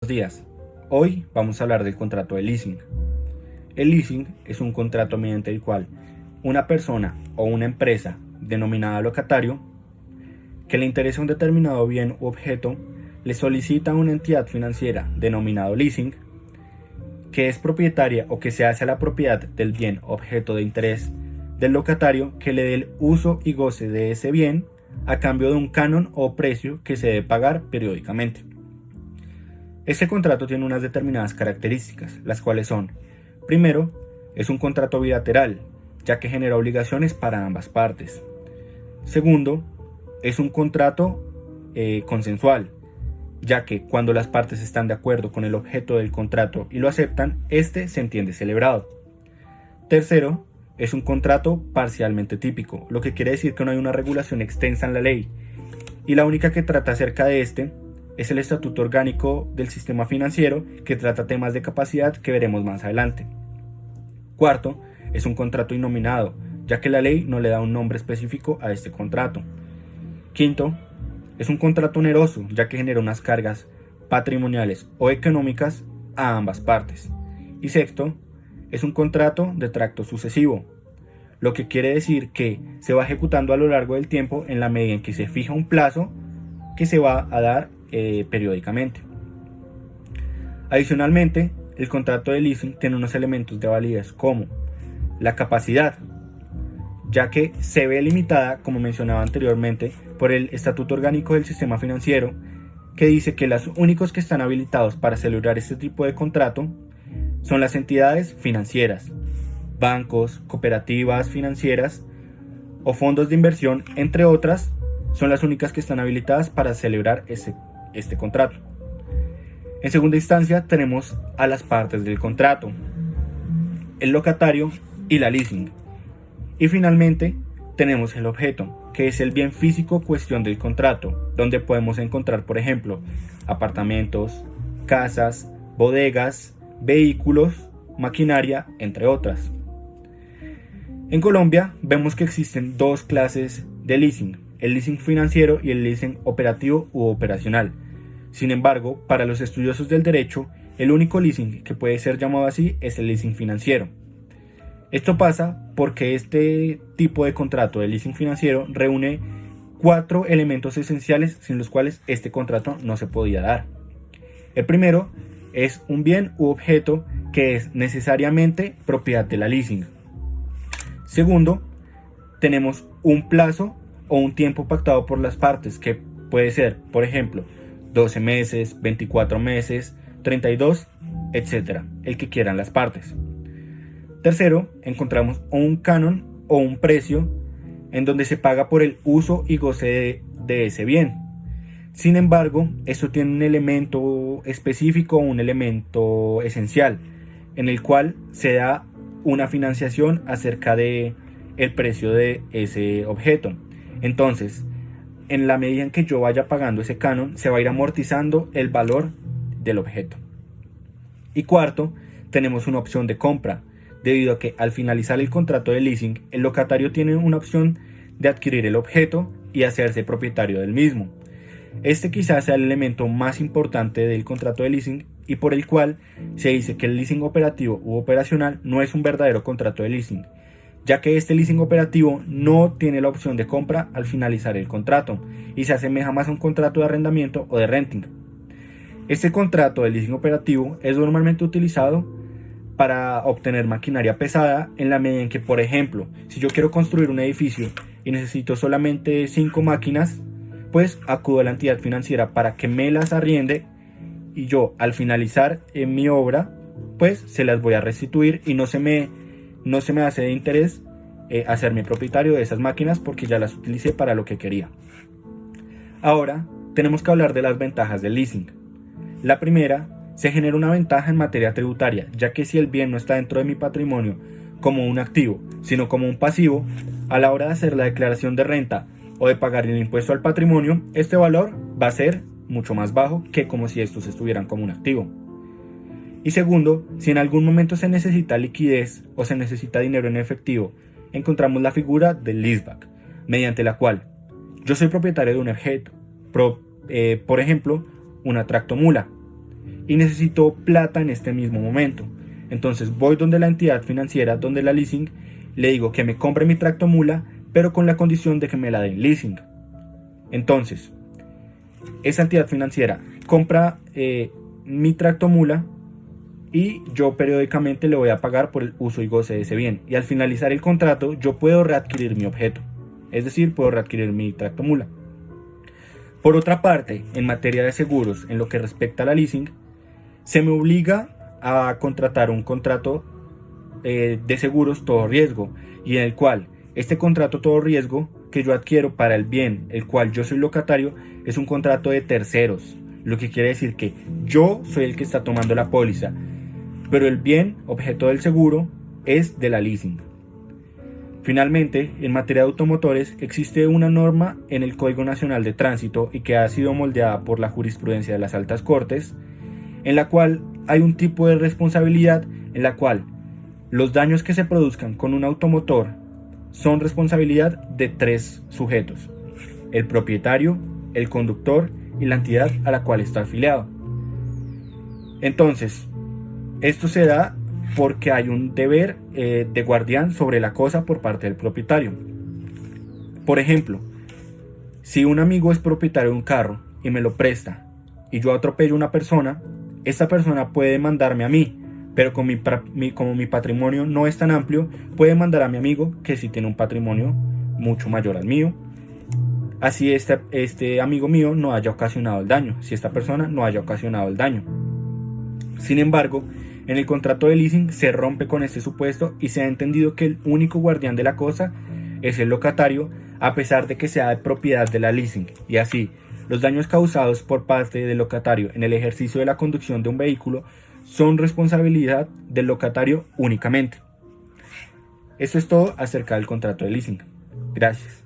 Buenos días. Hoy vamos a hablar del contrato de leasing. El leasing es un contrato mediante el cual una persona o una empresa denominada locatario que le interesa un determinado bien u objeto le solicita a una entidad financiera denominado leasing que es propietaria o que se hace a la propiedad del bien objeto de interés del locatario que le dé el uso y goce de ese bien a cambio de un canon o precio que se debe pagar periódicamente. Este contrato tiene unas determinadas características, las cuales son: primero, es un contrato bilateral, ya que genera obligaciones para ambas partes. Segundo, es un contrato consensual, ya que cuando las partes están de acuerdo con el objeto del contrato y lo aceptan, este se entiende celebrado. Tercero, es un contrato parcialmente típico, lo que quiere decir que no hay una regulación extensa en la ley, y la única que trata acerca de este es el Estatuto Orgánico del Sistema Financiero, que trata temas de capacidad que veremos más adelante. Cuarto, es un contrato innominado, ya que la ley no le da un nombre específico a este contrato. Quinto, es un contrato oneroso, ya que genera unas cargas patrimoniales o económicas a ambas partes. Y sexto, es un contrato de tracto sucesivo, lo que quiere decir que se va ejecutando a lo largo del tiempo en la medida en que se fija un plazo que se va a dar periódicamente. Adicionalmente, el contrato de leasing tiene unos elementos de validez como la capacidad, ya que se ve limitada, como mencionaba anteriormente, por el Estatuto Orgánico del Sistema Financiero, que dice que los únicos que están habilitados para celebrar este tipo de contrato son las entidades financieras, bancos, cooperativas financieras o fondos de inversión, entre otras, son las únicas que están habilitadas para celebrar este contrato. En segunda instancia tenemos a las partes del contrato, el locatario y la leasing. Y finalmente tenemos el objeto, que es el bien físico cuestión del contrato, donde podemos encontrar, por ejemplo, apartamentos, casas, bodegas, vehículos, maquinaria, entre otras. En Colombia vemos que existen dos clases de leasing: el leasing financiero y el leasing operativo u operacional. Sin embargo, para los estudiosos del derecho, el único leasing que puede ser llamado así es el leasing financiero. Esto pasa porque este tipo de contrato de leasing financiero reúne 4 elementos esenciales sin los cuales este contrato no se podía dar. El primero es un bien u objeto que es necesariamente propiedad de la leasing. Segundo, tenemos un plazo o un tiempo pactado por las partes, que puede ser, por ejemplo, 12 meses, 24 meses, 32, etc., el que quieran las partes. Tercero, encontramos un canon o un precio en donde se paga por el uso y goce de ese bien. Sin embargo, esto tiene un elemento específico, un elemento esencial, en el cual se da una financiación acerca de el precio de ese objeto. Entonces, en la medida en que yo vaya pagando ese canon, se va a ir amortizando el valor del objeto. Y cuarto, tenemos una opción de compra, debido a que al finalizar el contrato de leasing, el locatario tiene una opción de adquirir el objeto y hacerse propietario del mismo. Este quizás sea el elemento más importante del contrato de leasing y por el cual se dice que el leasing operativo u operacional no es un verdadero contrato de leasing, ya que este leasing operativo no tiene la opción de compra al finalizar el contrato y se asemeja más a un contrato de arrendamiento o de renting. Este contrato de leasing operativo es normalmente utilizado para obtener maquinaria pesada en la medida en que, por ejemplo, si yo quiero construir un edificio y necesito solamente 5 máquinas, pues acudo a la entidad financiera para que me las arriende y yo al finalizar en mi obra pues se las voy a restituir y no se me hace de interés hacerme propietario de esas máquinas porque ya las utilicé para lo que quería. Ahora tenemos que hablar de las ventajas del leasing. La primera, se genera una ventaja en materia tributaria, ya que si el bien no está dentro de mi patrimonio como un activo, sino como un pasivo, a la hora de hacer la declaración de renta o de pagar el impuesto al patrimonio, este valor va a ser mucho más bajo que como si estos estuvieran como un activo. Y segundo, si en algún momento se necesita liquidez o se necesita dinero en efectivo, encontramos la figura del leaseback, mediante la cual yo soy propietario de un objeto, por ejemplo, una tractomula, y necesito plata en este mismo momento. Entonces voy donde la entidad financiera, donde la leasing, le digo que me compre mi tractomula, pero con la condición de que me la den leasing. Entonces, esa entidad financiera compra mi tractomula y yo periódicamente le voy a pagar por el uso y goce de ese bien. Y al finalizar el contrato, yo puedo readquirir mi objeto. Es decir, puedo readquirir mi tractomula. Por otra parte, en materia de seguros, en lo que respecta a la leasing, se me obliga a contratar un contrato de seguros todo riesgo, y en el cual este contrato todo riesgo que yo adquiero para el bien el cual yo soy locatario es un contrato de terceros, lo que quiere decir que yo soy el que está tomando la póliza, pero el bien objeto del seguro es de la leasing. Finalmente, en materia de automotores, existe una norma en el Código Nacional de Tránsito y que ha sido moldeada por la jurisprudencia de las altas cortes, en la cual hay un tipo de responsabilidad en la cual los daños que se produzcan con un automotor son responsabilidad de 3 sujetos: el propietario, el conductor y la entidad a la cual está afiliado. Entonces, esto se da porque hay un deber de guardián sobre la cosa por parte del propietario. Por ejemplo, si un amigo es propietario de un carro y me lo presta y yo atropello a una persona, esta persona puede demandarme a mí, pero como mi patrimonio no es tan amplio, puede demandar a mi amigo que sí tiene un patrimonio mucho mayor al mío. Así este amigo mío no haya ocasionado el daño, si esta persona no haya ocasionado el daño. Sin embargo, en el contrato de leasing se rompe con este supuesto y se ha entendido que el único guardián de la cosa es el locatario, a pesar de que sea de propiedad de la leasing, y así los daños causados por parte del locatario en el ejercicio de la conducción de un vehículo son responsabilidad del locatario únicamente. Esto es todo acerca del contrato de leasing. Gracias.